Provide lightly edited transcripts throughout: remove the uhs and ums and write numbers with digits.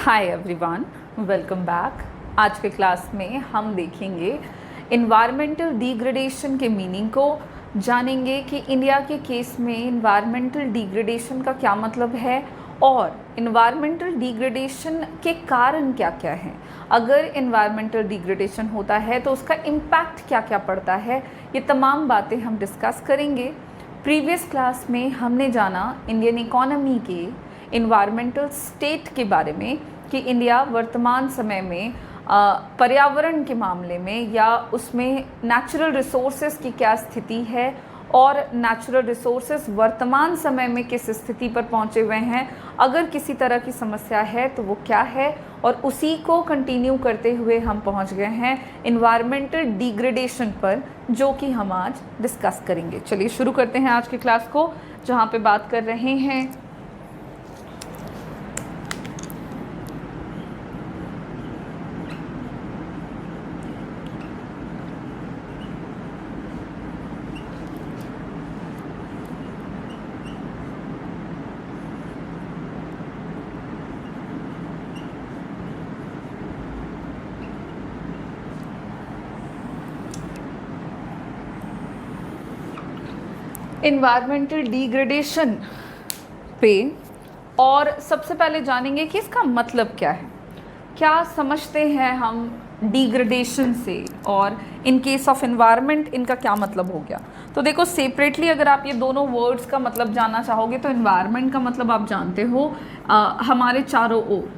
Hi everyone, welcome back. आज के class में हम देखेंगे इन्वायरमेंटल डिग्रेडेशन के मीनिंग को, जानेंगे कि इंडिया के केस में इन्वायरमेंटल डिग्रेडेशन का क्या मतलब है और इन्वायरमेंटल डिग्रेडेशन के कारण क्या क्या हैं। अगर इन्वायरमेंटल डिग्रेडेशन होता है तो उसका इम्पैक्ट क्या क्या पड़ता है, ये तमाम बातें हम डिस्कस करेंगे। प्रीवियस क्लास में हमने जाना इंडियन इकोनॉमी के इन्वायरमेंटल स्टेट के बारे में कि इंडिया वर्तमान समय में पर्यावरण के मामले में या उसमें नेचुरल रिसोर्सेज की क्या स्थिति है और नेचुरल रिसोर्सेज वर्तमान समय में किस स्थिति पर पहुंचे हुए हैं। अगर किसी तरह की समस्या है तो वो क्या है, और उसी को कंटिन्यू करते हुए हम पहुंच गए हैं इन्वायरमेंटल डिग्रेडेशन पर, जो कि हम आज डिस्कस करेंगे। चलिए शुरू करते हैं आज की क्लास को, जहां पे बात कर रहे हैं इन्वायरमेंटल डिग्रेडेशन पे। और सबसे पहले जानेंगे कि इसका मतलब क्या है, क्या समझते हैं हम डिग्रेडेशन से, और इन केस ऑफ इन्वायरमेंट इनका क्या मतलब हो गया। तो देखो, सेपरेटली अगर आप ये दोनों वर्ड्स का मतलब जानना चाहोगे तो इन्वायरमेंट का मतलब आप जानते हो हमारे चारों ओर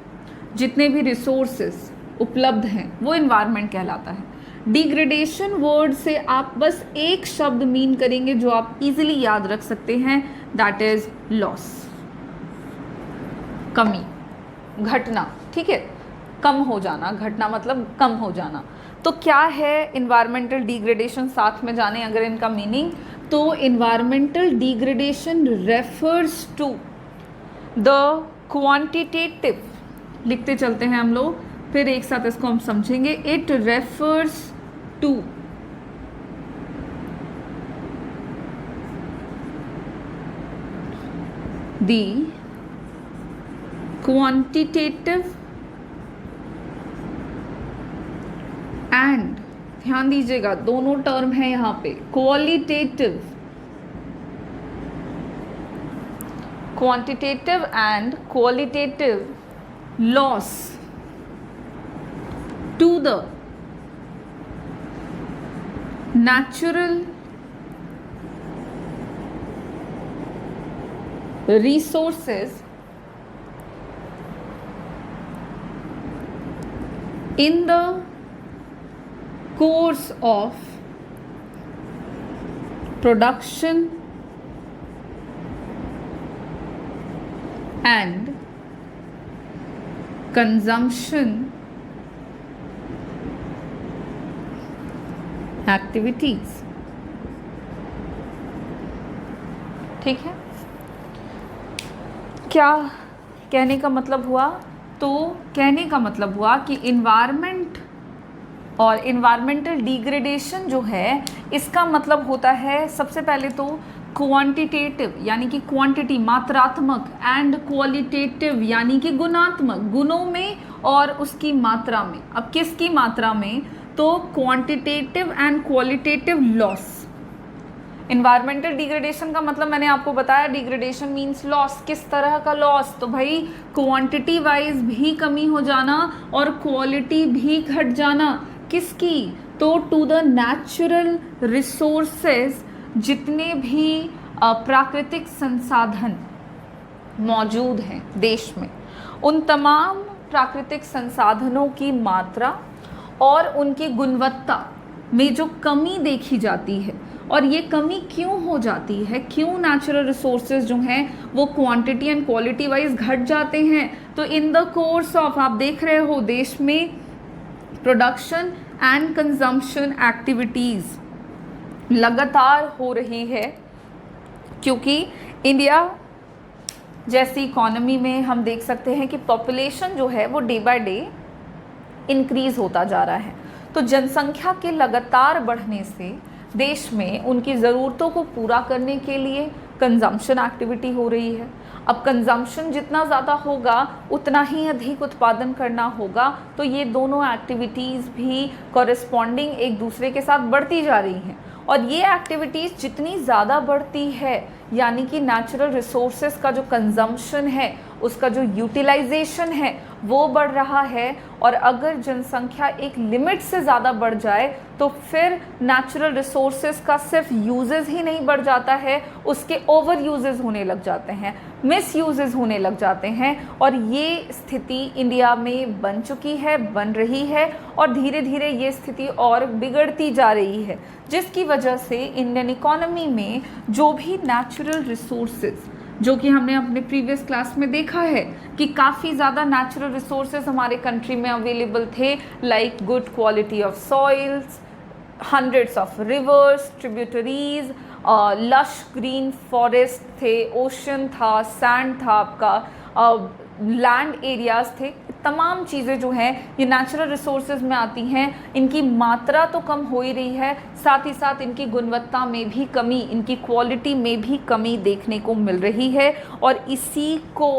जितने भी रिसोर्सेज उपलब्ध हैं वो इन्वायरमेंट कहलाता है। डिग्रेडेशन वर्ड से आप बस एक शब्द मीन करेंगे जो आप इजीली याद रख सकते हैं, दैट इज लॉस, कमी, घटना। ठीक है, कम हो जाना, घटना मतलब कम हो जाना। तो क्या है इन्वायरमेंटल डिग्रेडेशन, साथ में जाने अगर इनका मीनिंग। तो environmental degradation refers to the quantitative, लिखते चलते हैं हम लोग, फिर एक साथ इसको हम समझेंगे। It refers to the quantitative and, ध्यान दीजिएगा दोनों टर्म है यहां पे, qualitative, quantitative and qualitative loss to the natural resources in the course of production and consumption activities. ठीक है, क्या कहने का मतलब हुआ? तो कहने का मतलब हुआ कि इन्वायरमेंट और इन्वायरमेंटल डिग्रेडेशन जो है, इसका मतलब होता है सबसे पहले तो क्वांटिटेटिव यानी कि क्वांटिटी, मात्रात्मक, एंड क्वालिटेटिव यानी कि गुणात्मक, गुणों में और उसकी मात्रा में। अब किसकी मात्रा में? तो quantitative and qualitative loss. Environmental degradation का मतलब मैंने आपको बताया, डिग्रेडेशन मींस लॉस। किस तरह का लॉस? तो भाई क्वांटिटी वाइज भी कमी हो जाना और क्वालिटी भी घट जाना। किसकी? तो टू द नेचुरल रिसोर्सेज, जितने भी प्राकृतिक संसाधन मौजूद हैं देश में, उन तमाम प्राकृतिक संसाधनों की मात्रा और उनकी गुणवत्ता में जो कमी देखी जाती है। और ये कमी क्यों हो जाती है, क्यों नेचुरल रिसोर्सेज जो हैं वो क्वांटिटी एंड क्वालिटी वाइज घट जाते हैं? तो इन द कोर्स ऑफ, आप देख रहे हो देश में प्रोडक्शन एंड कंजम्पशन एक्टिविटीज लगातार हो रही है, क्योंकि इंडिया जैसी इकोनॉमी में हम देख सकते हैं कि पॉपुलेशन जो है वो डे बाय डे इंक्रीज होता जा रहा है। तो जनसंख्या के लगातार बढ़ने से देश में उनकी ज़रूरतों को पूरा करने के लिए कंजम्पशन एक्टिविटी हो रही है। अब कंजम्पशन जितना ज़्यादा होगा उतना ही अधिक उत्पादन करना होगा, तो ये दोनों एक्टिविटीज़ भी कॉरेस्पॉन्डिंग एक दूसरे के साथ बढ़ती जा रही हैं। और ये एक्टिविटीज़ जितनी ज़्यादा बढ़ती है, यानी कि नेचुरल रिसोर्सेज का जो कंजम्पशन है, उसका जो यूटिलाइजेशन है वो बढ़ रहा है। और अगर जनसंख्या एक लिमिट से ज़्यादा बढ़ जाए तो फिर नेचुरल रिसोर्सेज का सिर्फ यूजेस ही नहीं बढ़ जाता है, उसके ओवर यूजेस होने लग जाते हैं, मिस यूजेस होने लग जाते हैं। और ये स्थिति इंडिया में बन चुकी है, बन रही है, और धीरे धीरे ये स्थिति और बिगड़ती जा रही है, जिसकी वजह से इंडियन इकोनॉमी में जो भी नेचुरल रिसोर्सेज, जो कि हमने अपने प्रीवियस क्लास में देखा है कि काफ़ी ज़्यादा नेचुरल रिसोर्सेज हमारे कंट्री में अवेलेबल थे, like good quality of soils, hundreds of reverse, tributaries, lush green forest थे, ओशन था, सैंड था, आपका लैंड एरियाज थे। तमाम चीज़ें जो हैं ये नेचुरल रिसोर्सेज में आती हैं। इनकी मात्रा तो कम हो ही रही है, साथ ही साथ इनकी गुणवत्ता में भी कमी, इनकी क्वालिटी में भी कमी देखने को मिल रही है। और इसी को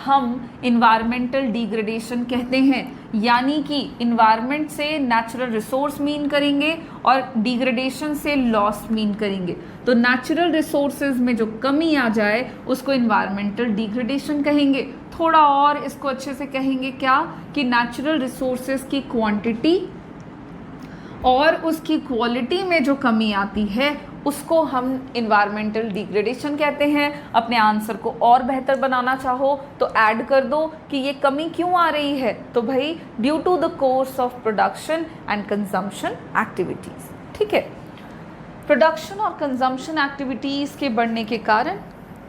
हम इन्वायरमेंटल डिग्रेडेशन कहते हैं, यानी कि इन्वायरमेंट से नेचुरल रिसोर्स मीन करेंगे और डिग्रेडेशन से लॉस मीन करेंगे। तो नेचुरल रिसोर्सेज में जो कमी आ जाए उसको इन्वायरमेंटल डिग्रेडेशन कहेंगे। थोड़ा और इसको अच्छे से कहेंगे क्या, कि नेचुरल रिसोर्सेज की क्वांटिटी और उसकी क्वालिटी में जो कमी आती है उसको हम इन्वायरमेंटल डिग्रेडेशन कहते हैं। अपने आंसर को और बेहतर बनाना चाहो तो ऐड कर दो कि ये कमी क्यों आ रही है, तो भाई due to the course of production and consumption activities. ठीक है, प्रोडक्शन और कंजम्पशन एक्टिविटीज़ के बढ़ने के कारण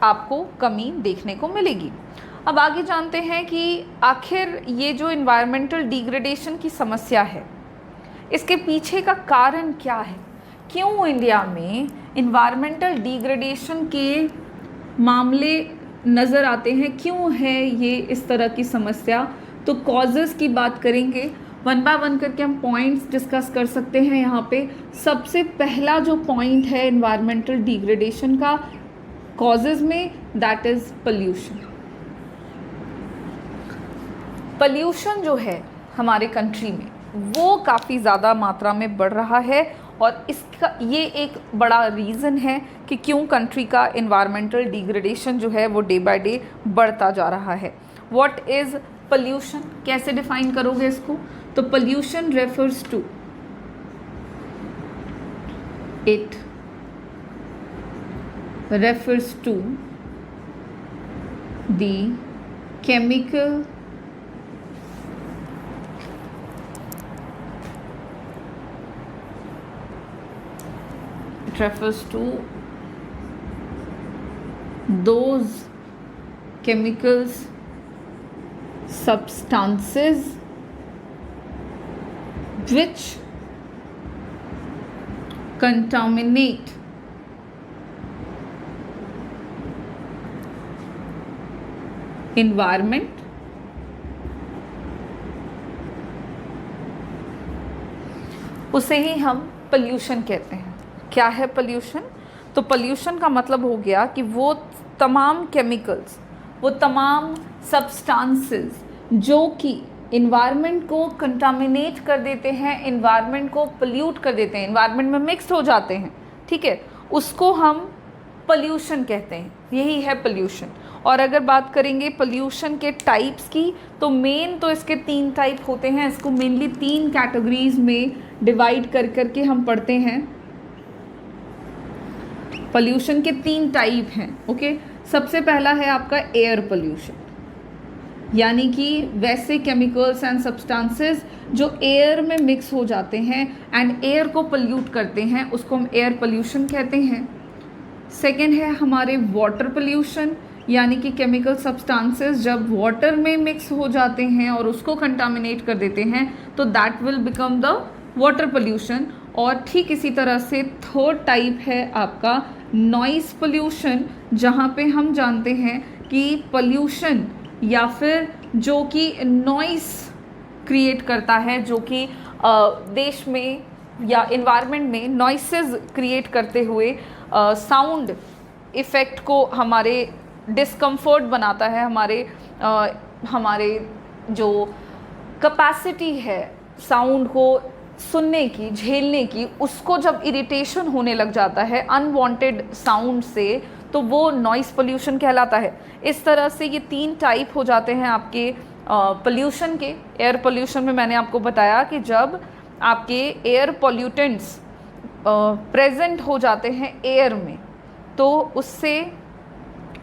आपको कमी देखने को मिलेगी। अब आगे जानते हैं कि आखिर ये जो इन्वायरमेंटल डिग्रेडेशन की समस्या है, इसके पीछे का कारण क्या है, क्यों इंडिया में इन्वायरमेंटल डिग्रेडेशन के मामले नज़र आते हैं, क्यों है ये इस तरह की समस्या। तो कॉजेज़ की बात करेंगे, वन बाय वन करके हम पॉइंट्स डिस्कस कर सकते हैं। यहाँ पे सबसे पहला जो पॉइंट है इन्वायरमेंटल डिग्रेडेशन का कॉजेज़ में, दैट इज़ पोल्यूशन। पोल्यूशन जो है हमारे कंट्री में वो काफ़ी ज़्यादा मात्रा में बढ़ रहा है, और इसका ये एक बड़ा रीज़न है कि क्यों कंट्री का इन्वायरमेंटल डिग्रेडेशन जो है वो डे बाय डे बढ़ता जा रहा है। व्हाट इज़ पोल्यूशन, कैसे डिफाइन करोगे इसको, तो pollution refers to, it refers to the chemical refers to those chemicals, substances which contaminate environment उसे ही हम पोल्यूशन कहते हैं। क्या है पोल्यूशन, तो पोल्यूशन का मतलब हो गया कि वो तमाम केमिकल्स, वो तमाम सब्सटेंसेस जो कि इन्वायरमेंट को कंटामिनेट कर देते हैं, इन्वायरमेंट को पोल्यूट कर देते हैं, इन्वायरमेंट में मिक्स हो जाते हैं, ठीक है, उसको हम पोल्यूशन कहते हैं। यही है पोल्यूशन। और अगर बात करेंगे पोल्यूशन के टाइप्स की, तो मेन तो इसके 3 टाइप होते हैं। इसको मेनली 3 कैटेगरीज में डिवाइड कर करके हम पढ़ते हैं। पोल्यूशन के 3 टाइप हैं, ओके। सबसे पहला है आपका एयर पोल्यूशन, यानी कि वैसे केमिकल्स एंड सब्सटेंसेस जो एयर में मिक्स हो जाते हैं एंड एयर को पोल्यूट करते हैं, उसको हम एयर पोल्यूशन कहते हैं। सेकेंड है हमारे वाटर पोल्यूशन, यानी कि केमिकल सब्सटेंसेस जब वाटर में मिक्स हो जाते हैं और उसको कंटामिनेट कर देते हैं, तो that will become the water pollution. और ठीक इसी तरह से थर्ड टाइप है आपका नॉइस पोल्यूशन, जहाँ पे हम जानते हैं कि पोल्यूशन या फिर जो कि नॉइस क्रिएट करता है, जो कि देश में या इन्वायरमेंट में नॉइसेस क्रिएट करते हुए साउंड इफ़ेक्ट को हमारे डिस्कम्फर्ट बनाता है, हमारे जो कैपेसिटी है साउंड को सुनने की, झेलने की, उसको जब इरिटेशन होने लग जाता है अनवांटेड साउंड से, तो वो नॉइस पोल्यूशन कहलाता है। इस तरह से ये 3 टाइप हो जाते हैं आपके पोल्यूशन के। एयर पोल्यूशन में मैंने आपको बताया कि जब आपके एयर पोल्यूटेंट्स प्रेजेंट हो जाते हैं एयर में, तो उससे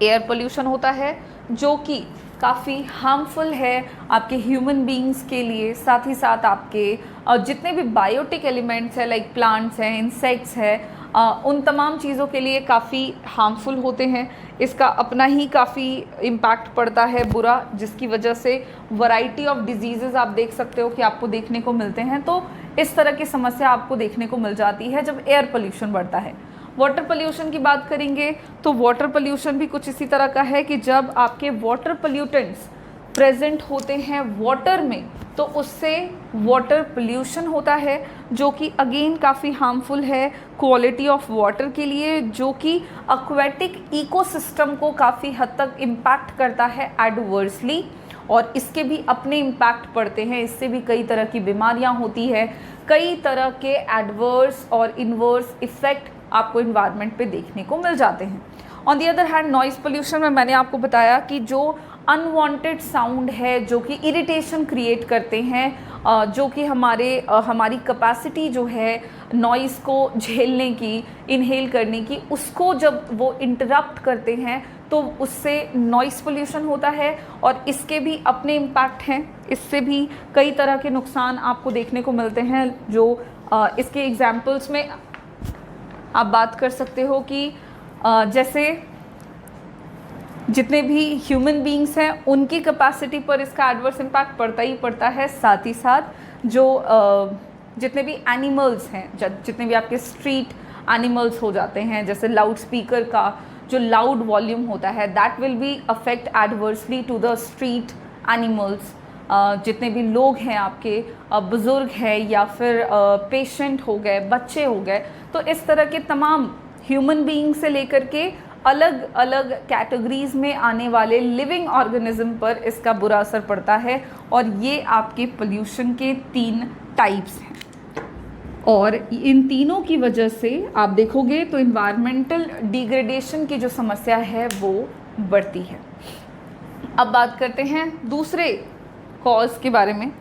एयर पोल्यूशन होता है, जो कि काफ़ी हार्मफुल है आपके ह्यूमन बीइंग्स के लिए। साथ ही साथ आपके जितने भी बायोटिक एलिमेंट्स हैं, लाइक प्लांट्स हैं, इंसेक्ट्स हैं, उन तमाम चीज़ों के लिए काफ़ी हार्मफुल होते हैं। इसका अपना ही काफ़ी इम्पैक्ट पड़ता है बुरा, जिसकी वजह से वैरायटी ऑफ डिजीज़ेज़ आप देख सकते हो कि आपको देखने को मिलते हैं। तो इस तरह की समस्या आपको देखने को मिल जाती है जब एयर पोल्यूशन बढ़ता है। वाटर पोल्यूशन की बात करेंगे तो वाटर पोल्यूशन भी कुछ इसी तरह का है कि जब आपके वाटर पोल्यूटेंट्स प्रेजेंट होते हैं वाटर में, तो उससे वाटर पोल्यूशन होता है, जो कि अगेन काफ़ी हार्मफुल है क्वालिटी ऑफ वाटर के लिए, जो कि एक्वेटिक इकोसिस्टम को काफ़ी हद तक इम्पैक्ट करता है एडवर्सली, और इसके भी अपने इम्पैक्ट पड़ते हैं। इससे भी कई तरह की बीमारियां होती है, कई तरह के एडवर्स और इन्वर्स इफ़ेक्ट आपको इन्वायरमेंट पे देखने को मिल जाते हैं। On the other hand noise pollution में मैंने आपको बताया कि जो अनवांटेड साउंड है, जो कि इरिटेशन क्रिएट करते हैं, जो कि हमारी कैपेसिटी जो है नॉइज़ को झेलने की, इनहेल करने की, उसको जब वो इंटरप्ट करते हैं तो उससे नॉइज़ पोल्यूशन होता है। और इसके भी अपने इम्पैक्ट हैं, इससे भी कई तरह के नुकसान आपको देखने को मिलते हैं। जो इसके एग्जाम्पल्स में आप बात कर सकते हो कि जैसे जितने भी ह्यूमन बीइंग्स हैं उनकी कैपेसिटी पर इसका एडवर्स इम्पैक्ट पड़ता ही पड़ता है। साथ ही साथ जो जितने भी एनिमल्स हैं, जितने भी आपके स्ट्रीट एनिमल्स हो जाते हैं, जैसे लाउड स्पीकर का जो लाउड वॉल्यूम होता है, that will be affect adversely to the street animals. जितने भी लोग हैं आपके, बुज़ुर्ग हैं या फिर पेशेंट हो गए, बच्चे हो गए, तो इस तरह के तमाम ह्यूमन बीइंग से लेकर के अलग अलग कैटेगरीज़ में आने वाले लिविंग ऑर्गेनिज्म पर इसका बुरा असर पड़ता है। और ये आपके पोल्यूशन के 3 टाइप्स हैं, और इन तीनों की वजह से आप देखोगे तो इन्वायरमेंटल डिग्रेडेशन की जो समस्या है वो बढ़ती है। अब बात करते हैं दूसरे कॉज के बारे में।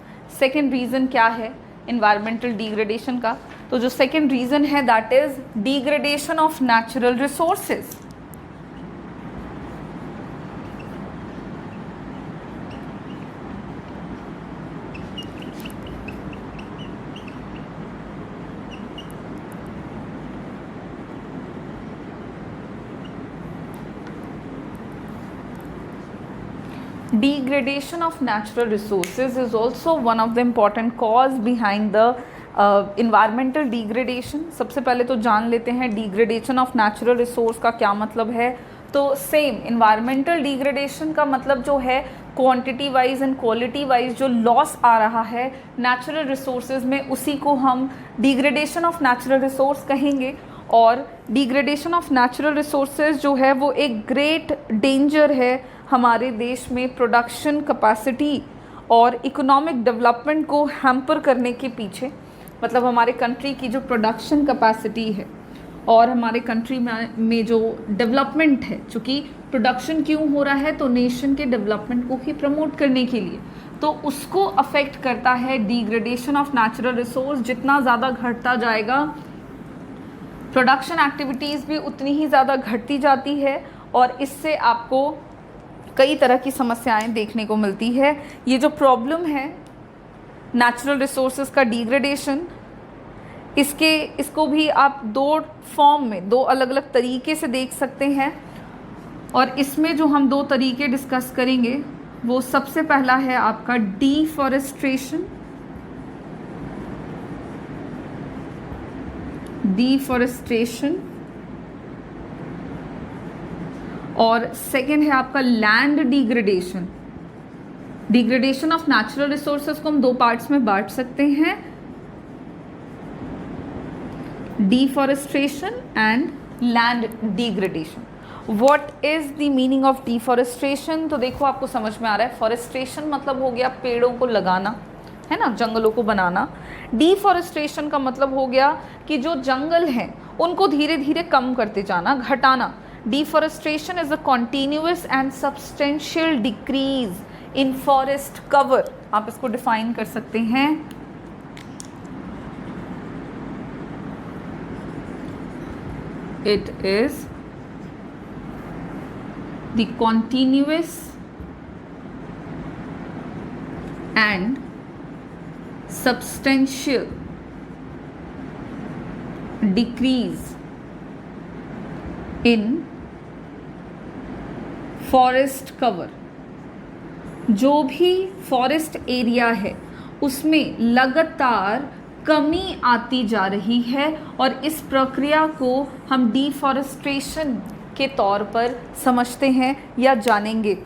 सेकेंड रीज़न क्या है इन्वायरमेंटल डिग्रेडेशन का? तो जो सेकेंड रीज़न है that is degradation of natural resources. Degradation of natural resources is also one of the important cause behind the environmental degradation। सबसे पहले तो जान लेते हैं degradation of natural resource का क्या मतलब है। तो सेम environmental degradation का मतलब जो है quantity wise and quality wise जो लॉस आ रहा है नेचुरल रिसोर्सेज में, उसी को हम डिग्रेडेशन ऑफ नेचुरल रिसोर्स कहेंगे। और डिग्रेडेशन ऑफ नेचुरल रिसोर्सेज जो है वो एक ग्रेट डेंजर है हमारे देश में प्रोडक्शन कैपेसिटी और इकोनॉमिक डेवलपमेंट को हैम्पर करने के पीछे। मतलब हमारे कंट्री की जो प्रोडक्शन कैपेसिटी है और हमारे कंट्री में जो डेवलपमेंट है, चूँकि प्रोडक्शन क्यों हो रहा है, तो नेशन के डेवलपमेंट को ही प्रमोट करने के लिए, तो उसको अफेक्ट करता है डिग्रेडेशन ऑफ नेचुरल रिसोर्स। जितना ज़्यादा घटता जाएगा प्रोडक्शन एक्टिविटीज़ भी उतनी ही ज़्यादा घटती जाती है, और इससे आपको कई तरह की समस्याएं देखने को मिलती है। ये जो प्रॉब्लम है नेचुरल रिसोर्सेज का डिग्रेडेशन, इसको भी आप 2 फॉर्म में, 2 अलग अलग तरीके से देख सकते हैं। और इसमें जो हम 2 तरीके डिस्कस करेंगे वो सबसे पहला है आपका डिफॉरेस्टेशन। और सेकेंड है आपका land degradation. Degradation of natural resources को हम 2 पार्ट्स में बांट सकते हैं, deforestation and land degradation. What is the meaning of deforestation? तो देखो आपको समझ में आ रहा है, फॉरेस्टेशन मतलब हो गया पेड़ों को लगाना, है ना, जंगलों को बनाना। डिफॉरेस्टेशन का मतलब हो गया कि जो जंगल हैं उनको धीरे धीरे कम करते जाना, घटाना। Deforestation is a continuous and substantial decrease in forest cover. आप इसको डिफाइन कर सकते हैं, it is the continuous and substantial decrease in forest cover। जो भी फॉरेस्ट एरिया है उसमें लगातार कमी आती जा रही है और इस प्रक्रिया को हम डिफॉरेस्टेशन के तौर पर समझते हैं या जानेंगे।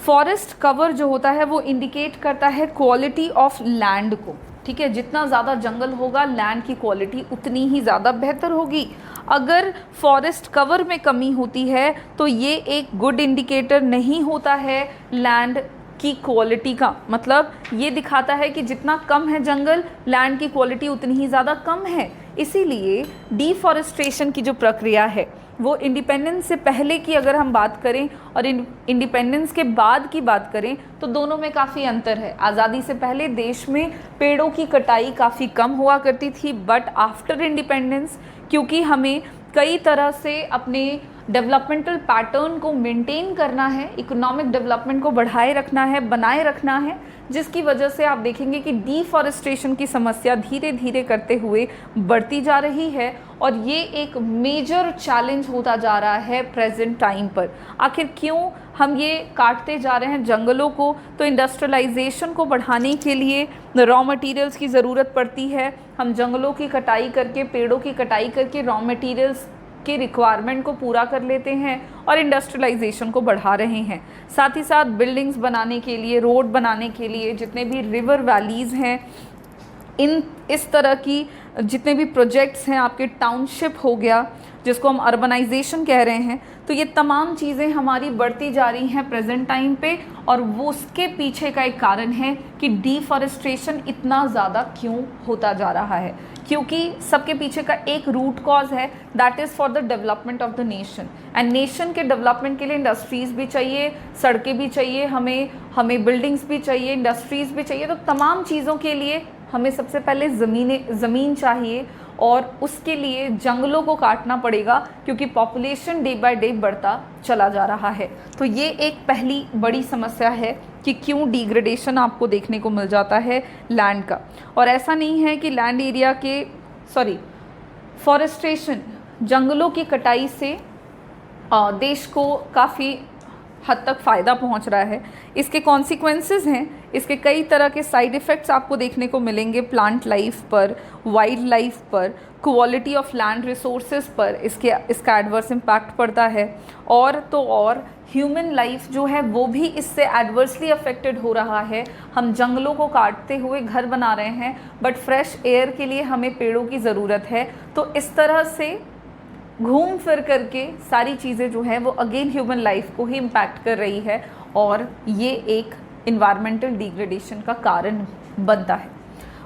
फॉरेस्ट कवर जो होता है वो इंडिकेट करता है क्वालिटी ऑफ लैंड को, ठीक है। जितना ज़्यादा जंगल होगा लैंड की क्वालिटी उतनी ही ज़्यादा बेहतर होगी। अगर फॉरेस्ट कवर में कमी होती है तो ये एक गुड इंडिकेटर नहीं होता है लैंड की क्वालिटी का। मतलब ये दिखाता है कि जितना कम है जंगल, लैंड की क्वालिटी उतनी ही ज़्यादा कम है। इसीलिए डिफॉरेस्टेशन की जो प्रक्रिया है वो इंडिपेंडेंस से पहले की अगर हम बात करें और इंडिपेंडेंस के बाद की बात करें तो दोनों में काफ़ी अंतर है। आज़ादी से पहले देश में पेड़ों की कटाई काफ़ी कम हुआ करती थी, बट आफ्टर इंडिपेंडेंस क्योंकि हमें कई तरह से अपने डेवलपमेंटल पैटर्न को मेंटेन करना है, इकोनॉमिक डेवलपमेंट को बढ़ाए रखना है, बनाए रखना है, जिसकी वजह से आप देखेंगे कि डिफॉरेस्टेशन की समस्या धीरे धीरे करते हुए बढ़ती जा रही है और ये एक मेजर चैलेंज होता जा रहा है प्रेजेंट टाइम पर। आखिर क्यों हम ये काटते जा रहे हैं जंगलों को? तो इंडस्ट्रियलाइजेशन को बढ़ाने के लिए रॉ मटेरियल्स की ज़रूरत पड़ती है। हम जंगलों की कटाई करके, पेड़ों की कटाई करके रॉ मटेरियल्स के रिक्वायरमेंट को पूरा कर लेते हैं और इंडस्ट्रियलाइजेशन को बढ़ा रहे हैं। साथ ही साथ बिल्डिंग्स बनाने के लिए, रोड बनाने के लिए, जितने भी रिवर वैलीज़ हैं, इस तरह की जितने भी प्रोजेक्ट्स हैं, आपके टाउनशिप हो गया जिसको हम अर्बनाइजेशन कह रहे हैं, तो ये तमाम चीज़ें हमारी बढ़ती जा रही हैं प्रेजेंट टाइम पे। और वो उसके पीछे का एक कारण है कि डिफॉरेस्टेशन इतना ज़्यादा क्यों होता जा रहा है, क्योंकि सबके पीछे का एक रूट कॉज है, that is for the development of the nation. And nation के डेवलपमेंट के लिए इंडस्ट्रीज़ भी चाहिए, सड़कें भी चाहिए, हमें बिल्डिंग्स भी चाहिए, इंडस्ट्रीज़ भी चाहिए। तो तमाम चीज़ों के लिए हमें सबसे पहले ज़मीन चाहिए और उसके लिए जंगलों को काटना पड़ेगा क्योंकि पॉपुलेशन डे बाय डे बढ़ता चला जा रहा है। तो ये एक पहली बड़ी समस्या है कि क्यों डिग्रेडेशन आपको देखने को मिल जाता है लैंड का। और ऐसा नहीं है कि लैंड एरिया के फॉरेस्टेशन, जंगलों की कटाई से देश को काफ़ी हद तक फ़ायदा पहुंच रहा है। इसके कॉन्सिक्वेंसेस हैं, इसके कई तरह के साइड इफ़ेक्ट्स आपको देखने को मिलेंगे प्लांट लाइफ पर, वाइल्ड लाइफ पर, क्वालिटी ऑफ लैंड रिसोर्सेज पर इसका एडवर्स इम्पैक्ट पड़ता है। और ह्यूमन लाइफ जो है वो भी इससे एडवर्सली अफेक्टेड हो रहा है। हम जंगलों को काटते हुए घर बना रहे हैं, बट फ्रेश एयर के लिए हमें पेड़ों की ज़रूरत है। तो इस तरह से घूम फिर करके सारी चीज़ें जो हैं वो अगेन ह्यूमन लाइफ को ही इम्पैक्ट कर रही है और ये एक इन्वायरमेंटल डिग्रेडेशन का कारण बनता है।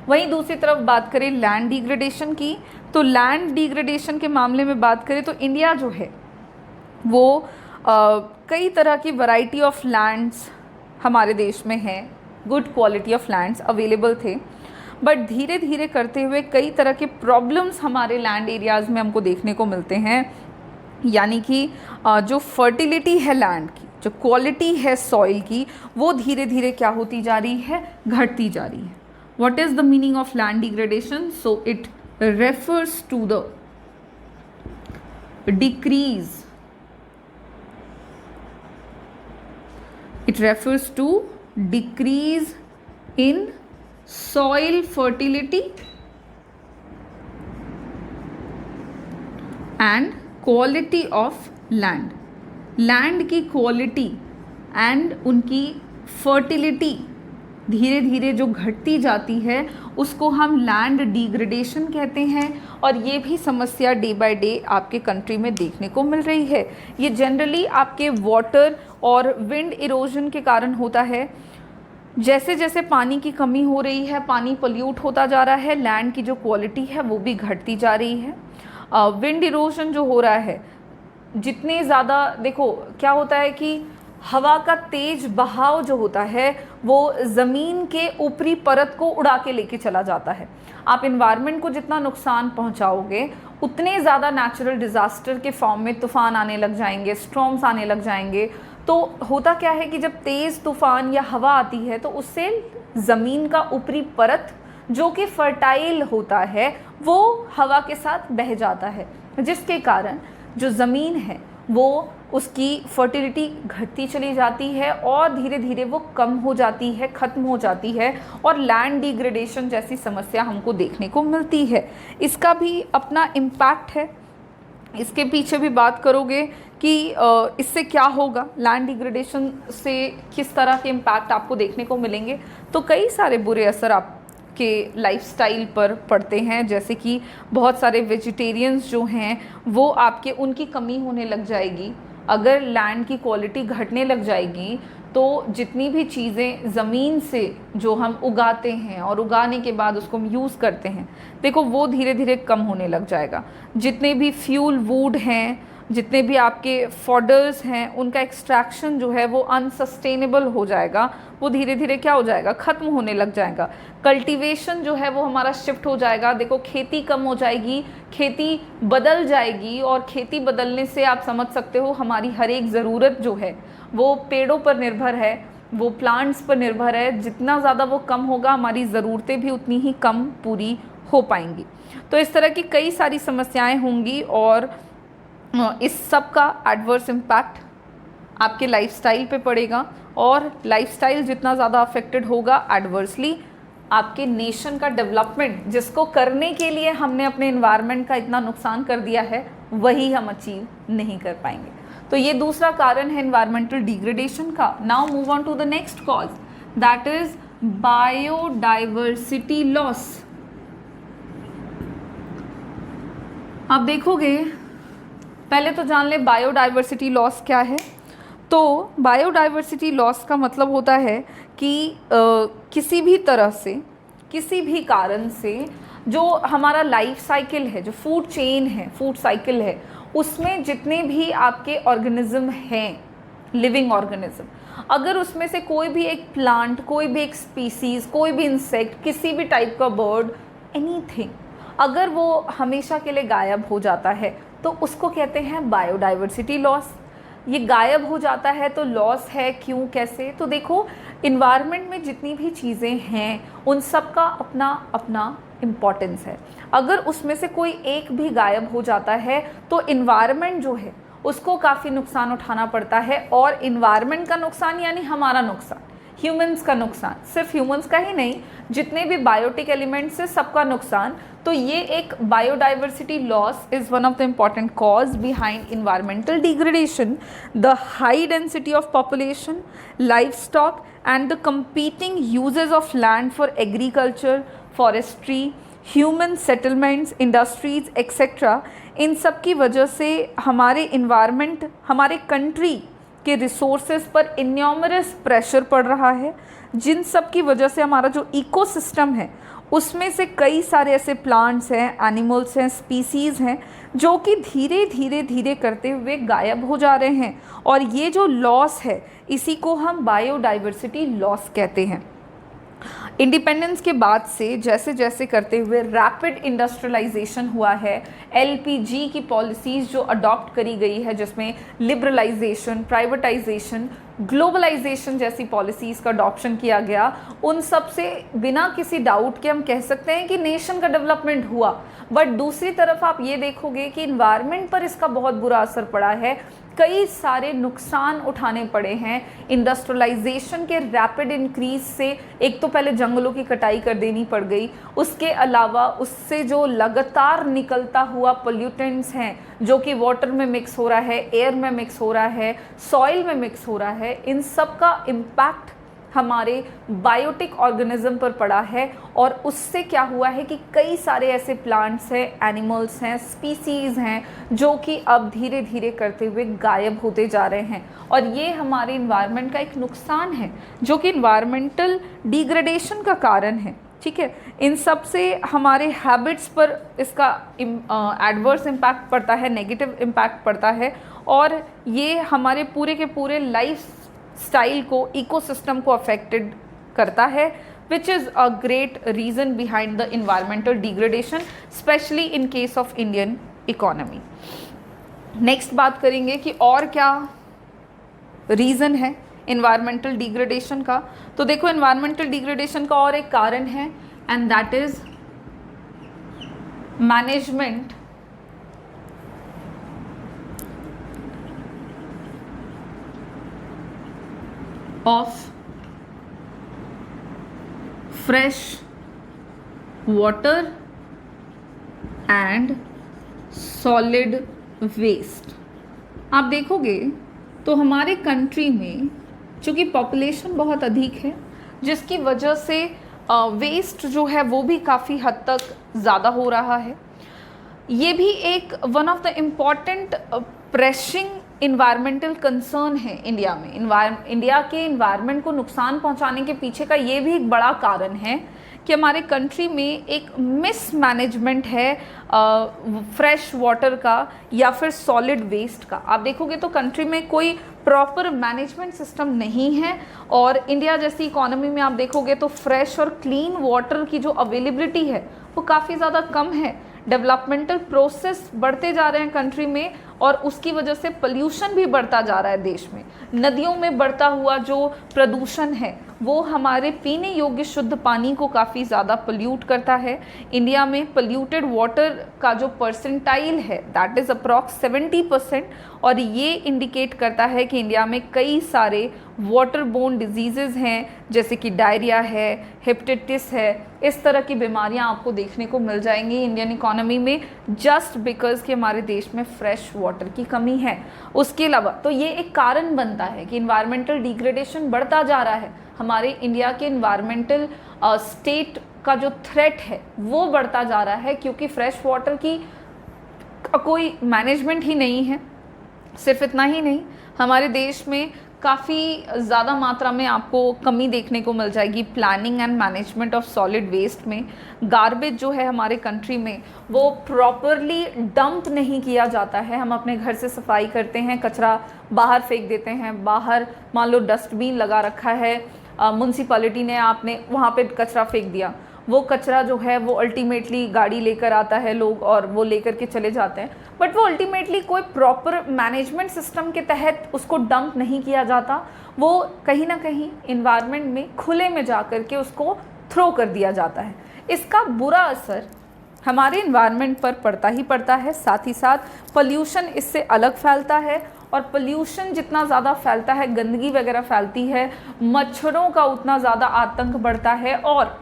वहीं दूसरी तरफ बात करें लैंड डिग्रेडेशन की, तो लैंड डिग्रेडेशन के मामले में बात करें तो इंडिया जो है वो कई तरह की वैरायटी ऑफ लैंड्स हमारे देश में हैं, good quality of lands available थे, बट धीरे धीरे करते हुए कई तरह के प्रॉब्लम्स हमारे लैंड एरियाज़ में हमको देखने को मिलते हैं। यानी कि जो फर्टिलिटी है लैंड की, जो क्वालिटी है सॉइल की, वो धीरे धीरे क्या होती जा रही है, घटती जा रही है। What is the meaning of land degradation? So it refers to the decrease, it refers to decrease in soil fertility and quality of land. Land की क्वालिटी एंड उनकी फर्टिलिटी धीरे धीरे जो घटती जाती है उसको हम लैंड डिग्रेडेशन कहते हैं। और ये भी समस्या डे बाय डे आपके कंट्री में देखने को मिल रही है। ये जनरली आपके वाटर और विंड इरोजन के कारण होता है। जैसे जैसे पानी की कमी हो रही है, पानी पोल्यूट होता जा रहा है, लैंड की जो क्वालिटी है वो भी घटती जा रही है। विंड इरोजन जो हो रहा है, जितने ज़्यादा, देखो क्या होता है कि हवा का तेज बहाव जो होता है वो ज़मीन के ऊपरी परत को उड़ा के लेके चला जाता है। आप इन्वायरमेंट को जितना नुकसान पहुंचाओगे उतने ज़्यादा नेचुरल डिज़ास्टर के फॉर्म में तूफान आने लग जाएंगे, स्टॉर्म्स आने लग जाएंगे। तो होता क्या है कि जब तेज़ तूफान या हवा आती है तो उससे ज़मीन का ऊपरी परत जो कि फर्टाइल होता है वो हवा के साथ बह जाता है, जिसके कारण जो ज़मीन है वो उसकी फर्टिलिटी घटती चली जाती है और धीरे धीरे वो कम हो जाती है, ख़त्म हो जाती है और लैंड डिग्रेडेशन जैसी समस्या हमको देखने को मिलती है। इसका भी अपना इम्पैक्ट है। इसके पीछे भी बात करोगे कि इससे क्या होगा, लैंड डिग्रेडेशन से किस तरह के इम्पैक्ट आपको देखने को मिलेंगे, तो कई सारे बुरे असर आपके लाइफस्टाइल पर पड़ते हैं। जैसे कि बहुत सारे वेजिटेरियंस जो हैं वो आपके, उनकी कमी होने लग जाएगी। अगर लैंड की क्वालिटी घटने लग जाएगी तो जितनी भी चीज़ें ज़मीन से जो हम उगाते हैं और उगाने के बाद उसको हम यूज़ करते हैं, देखो वो धीरे धीरे कम होने लग जाएगा। जितने भी फ्यूल वुड हैं, जितने भी आपके फॉडर्स हैं, उनका एक्सट्रैक्शन जो है वो अनसस्टेनेबल हो जाएगा, वो धीरे धीरे क्या हो जाएगा, ख़त्म होने लग जाएगा। कल्टीवेशन जो है वो हमारा शिफ्ट हो जाएगा। देखो खेती कम हो जाएगी, खेती बदल जाएगी और खेती बदलने से आप समझ सकते हो हमारी हर एक ज़रूरत जो है वो पेड़ों पर निर्भर है, वो प्लांट्स पर निर्भर है। जितना ज़्यादा वो कम होगा हमारी ज़रूरतें भी उतनी ही कम पूरी हो पाएंगी। तो इस तरह की कई सारी समस्याएं होंगी और इस सब का एडवर्स इम्पैक्ट आपके लाइफस्टाइल पे पड़ेगा और लाइफस्टाइल जितना ज़्यादा अफेक्टेड होगा एडवर्सली आपके नेशन का डेवलपमेंट, जिसको करने के लिए हमने अपने एनवायरनमेंट का इतना नुकसान कर दिया है, वही हम अचीव नहीं कर पाएंगे। तो ये दूसरा कारण है एनवायरमेंटल डिग्रेडेशन का। Now move on to the next cause, that is biodiversity loss. आप देखोगे, पहले तो जान ले बायोडाइवर्सिटी लॉस क्या है। तो बायोडाइवर्सिटी लॉस का मतलब होता है कि किसी भी तरह से, किसी भी कारण से जो हमारा लाइफ साइकिल है, जो फूड चेन है, फूड साइकिल है, उसमें जितने भी आपके ऑर्गेनिज्म हैं, लिविंग ऑर्गेनिज्म, अगर उसमें से कोई भी एक प्लांट, कोई भी एक स्पीसीज़, कोई भी इंसेक्ट, किसी भी टाइप का बर्ड, एनीथिंग, अगर वो हमेशा के लिए गायब हो जाता है तो उसको कहते हैं बायोडाइवर्सिटी लॉस। ये गायब हो जाता है तो लॉस है, क्यों, कैसे? तो देखो, इन्वायरमेंट में जितनी भी चीज़ें हैं उन सब का अपना अपना इम्पॉर्टेंस है। अगर उसमें से कोई एक भी गायब हो जाता है तो इन्वायरमेंट जो है उसको काफ़ी नुकसान उठाना पड़ता है। और इन्वायरमेंट का नुकसान यानी हमारा नुकसान, ह्यूमंस का नुकसान, सिर्फ ह्यूमंस का ही नहीं, जितने भी बायोटिक एलिमेंट्स है सबका नुकसान। तो ये एक biodiversity loss is one of the important cause behind environmental degradation. The high density of population, livestock and the competing usages of land for agriculture, forestry, human settlements, industries etcetera, इन सब की वजह से हमारे environment, हमारे country के resources पर इन्यूमरस pressure पड़ रहा है, जिन सब की वजह से हमारा जो इकोसिस्टम है उसमें से कई सारे ऐसे प्लांट्स हैं, एनिमल्स हैं, स्पीसीज़ हैं जो कि धीरे धीरे धीरे करते हुए गायब हो जा रहे हैं। और ये जो लॉस है इसी को हम बायोडाइवर्सिटी लॉस कहते हैं। इंडिपेंडेंस के बाद से जैसे जैसे करते हुए रैपिड इंडस्ट्रियलाइजेशन हुआ है, एलपीजी की पॉलिसीज़ जो अडॉप्ट करी गई है, जिसमें लिबरलाइजेशन, प्राइवेटाइजेशन, ग्लोबलाइजेशन जैसी पॉलिसीज़ का अडॉप्शन किया गया, उन सब से बिना किसी डाउट के हम कह सकते हैं कि नेशन का डेवलपमेंट हुआ। बट दूसरी तरफ आप ये देखोगे कि इन्वायरमेंट पर इसका बहुत बुरा असर पड़ा है, कई सारे नुकसान उठाने पड़े हैं इंडस्ट्रियलाइजेशन के रैपिड इंक्रीज से। एक तो पहले जंगलों की कटाई कर देनी पड़ गई, उसके अलावा उससे जो लगातार निकलता हुआ पोल्यूटेंट्स हैं जो कि वाटर में मिक्स हो रहा है, एयर में मिक्स हो रहा है, सॉइल में मिक्स हो रहा है, इन सब का इम्पैक्ट हमारे बायोटिक ऑर्गेनिज्म पर पड़ा है, और उससे क्या हुआ है कि कई सारे ऐसे प्लांट्स हैं, एनिमल्स हैं, स्पीसीज़ हैं जो कि अब धीरे धीरे करते हुए गायब होते जा रहे हैं। और ये हमारे इन्वायरमेंट का एक नुकसान है जो कि इन्वायरमेंटल डिग्रेडेशन का कारण है। ठीक है, इन सब से हमारे हैबिट्स पर इसका एडवर्स इम्पैक्ट पड़ता है, नेगेटिव इम्पैक्ट पड़ता है, और ये हमारे पूरे के पूरे लाइफ स्टाइल को, इकोसिस्टम को अफेक्टेड करता है, which is a great reason behind the environmental degradation, specially in case of Indian economy. Next बात करेंगे कि और क्या रीज़न है इन्वायरमेंटल डिग्रेडेशन का। तो देखो, इन्वायरमेंटल डिग्रेडेशन का और एक कारण है, and that is management of fresh water and solid waste. आप देखोगे तो हमारे कंट्री में चूँकि पॉपुलेशन बहुत अधिक है, जिसकी वजह से वेस्ट जो है वो भी काफ़ी हद तक ज़्यादा हो रहा है। ये भी एक one of the important pressing environmental concern है इंडिया में। इंडिया के इन्वायरमेंट को नुकसान पहुंचाने के पीछे का ये भी एक बड़ा कारण है कि हमारे कंट्री में एक मिसमैनेजमेंट है फ्रेश वाटर का या फिर सॉलिड वेस्ट का। आप देखोगे तो कंट्री में कोई प्रॉपर मैनेजमेंट सिस्टम नहीं है, और इंडिया जैसी इकोनॉमी में आप देखोगे तो फ्रेश और क्लीन वाटर की जो अवेलेबिलिटी है वो काफ़ी ज़्यादा कम है। डेवलपमेंटल प्रोसेस बढ़ते जा रहे हैं कंट्री में, और उसकी वजह से पोल्यूशन भी बढ़ता जा रहा है देश में। नदियों में बढ़ता हुआ जो प्रदूषण है वो हमारे पीने योग्य शुद्ध पानी को काफ़ी ज़्यादा पोल्यूट करता है। इंडिया में पोल्यूटेड वाटर का जो परसेंटाइल है दैट इज़ अप्रॉक्स 70%, और ये इंडिकेट करता है कि इंडिया में कई सारे वाटर बोर्न डिजीज़ेज़ हैं, जैसे कि डायरिया है, हेपेटाइटिस है। इस तरह की बीमारियां आपको देखने को मिल जाएंगी इंडियन इकोनॉमी में, जस्ट बिकॉज कि हमारे देश में फ्रेश वाटर की कमी है। उसके अलावा तो ये एक कारण बनता है कि इन्वायरमेंटल डिग्रेडेशन बढ़ता जा रहा है। हमारे इंडिया के इन्वायरमेंटल स्टेट का जो थ्रेट है वो बढ़ता जा रहा है, क्योंकि फ्रेश वाटर की कोई मैनेजमेंट ही नहीं है। सिर्फ इतना ही नहीं, हमारे देश में काफ़ी ज़्यादा मात्रा में आपको कमी देखने को मिल जाएगी planning and management of solid waste में। गार्बेज जो है हमारे कंट्री में वो प्रॉपरली डंप नहीं किया जाता है। हम अपने घर से सफाई करते हैं, कचरा बाहर फेंक देते हैं। बाहर मान लो डस्टबिन लगा रखा है म्यूनसिपैलिटी ने, आपने वहाँ पे कचरा फेंक दिया, वो कचरा जो है वो अल्टीमेटली गाड़ी लेकर आता है लोग और वो लेकर के चले जाते हैं, बट वो अल्टीमेटली कोई प्रॉपर मैनेजमेंट सिस्टम के तहत उसको डंप नहीं किया जाता। वो कहीं ना कहीं इन्वायरमेंट में खुले में जा कर के उसको थ्रो कर दिया जाता है। इसका बुरा असर हमारे इन्वायरमेंट पर पड़ता ही पड़ता है। साथ ही साथ पोल्यूशन इससे अलग फैलता है, और पोल्यूशन जितना ज़्यादा फैलता है, गंदगी वगैरह फैलती है, मच्छरों का उतना ज़्यादा आतंक बढ़ता है, और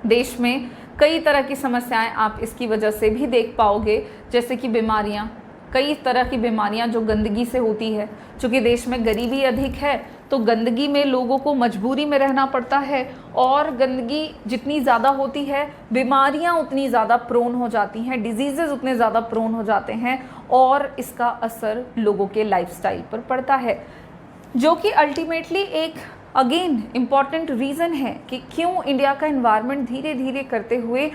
देश में कई तरह की समस्याएं आप इसकी वजह से भी देख पाओगे, जैसे कि बीमारियां, कई तरह की बीमारियां जो गंदगी से होती है। चूँकि देश में गरीबी अधिक है तो गंदगी में लोगों को मजबूरी में रहना पड़ता है, और गंदगी जितनी ज़्यादा होती है बीमारियां उतनी ज़्यादा प्रोन हो जाती हैं, डिजीज़ेज़ उतने ज़्यादा प्रोन हो जाते हैं, और इसका असर लोगों के लाइफस्टाइल पर पड़ता है, जो कि अल्टीमेटली एक अगेन इम्पॉर्टेंट रीज़न है कि क्यों इंडिया का इन्वायरमेंट धीरे धीरे करते हुए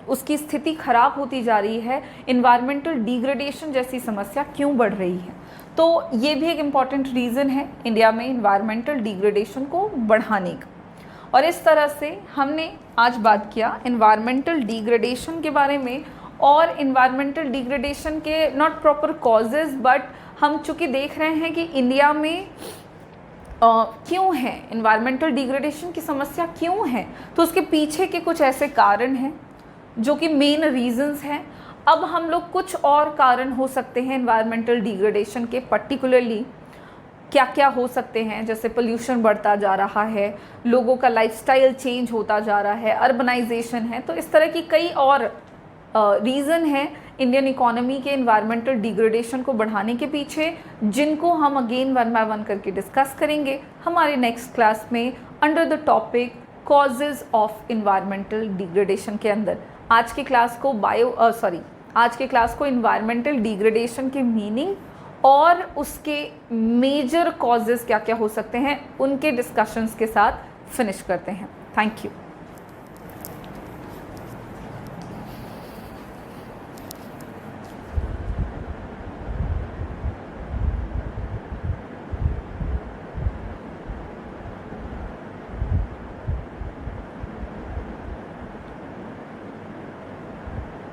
उसकी स्थिति ख़राब होती जा रही है, इन्वायरमेंटल डिग्रेडेशन जैसी समस्या क्यों बढ़ रही है। तो ये भी एक इम्पॉर्टेंट रीज़न है इंडिया में इन्वायरमेंटल डिग्रेडेशन को बढ़ाने का। और इस तरह से हमने आज बात किया इन्वायरमेंटल डिग्रेडेशन के बारे में, और इन्वायरमेंटल डिग्रेडेशन के नॉट प्रॉपर कॉजेज़, बट हम चूँकि देख रहे हैं कि इंडिया में क्यों है इन्वायरमेंटल डिग्रेडेशन की समस्या क्यों है, तो उसके पीछे के कुछ ऐसे कारण हैं जो कि मेन रीजंस हैं। अब हम लोग कुछ और कारण हो सकते हैं इन्वायरमेंटल डिग्रेडेशन के, पर्टिकुलरली क्या क्या हो सकते हैं, जैसे पोल्यूशन बढ़ता जा रहा है, लोगों का लाइफस्टाइल चेंज होता जा रहा है, अर्बनाइजेशन है, तो इस तरह की कई और रीज़न है इंडियन इकोनॉमी के इन्वायरमेंटल डिग्रेडेशन को बढ़ाने के पीछे, जिनको हम अगेन वन बाय वन करके डिस्कस करेंगे हमारे नेक्स्ट क्लास में under the topic causes of environmental degradation के अंदर। आज की क्लास को इन्वायरमेंटल डिग्रेडेशन के मीनिंग और उसके मेजर कॉजेज़ क्या क्या हो सकते हैं उनके डिस्कशंस के साथ फिनिश करते हैं। Thank you.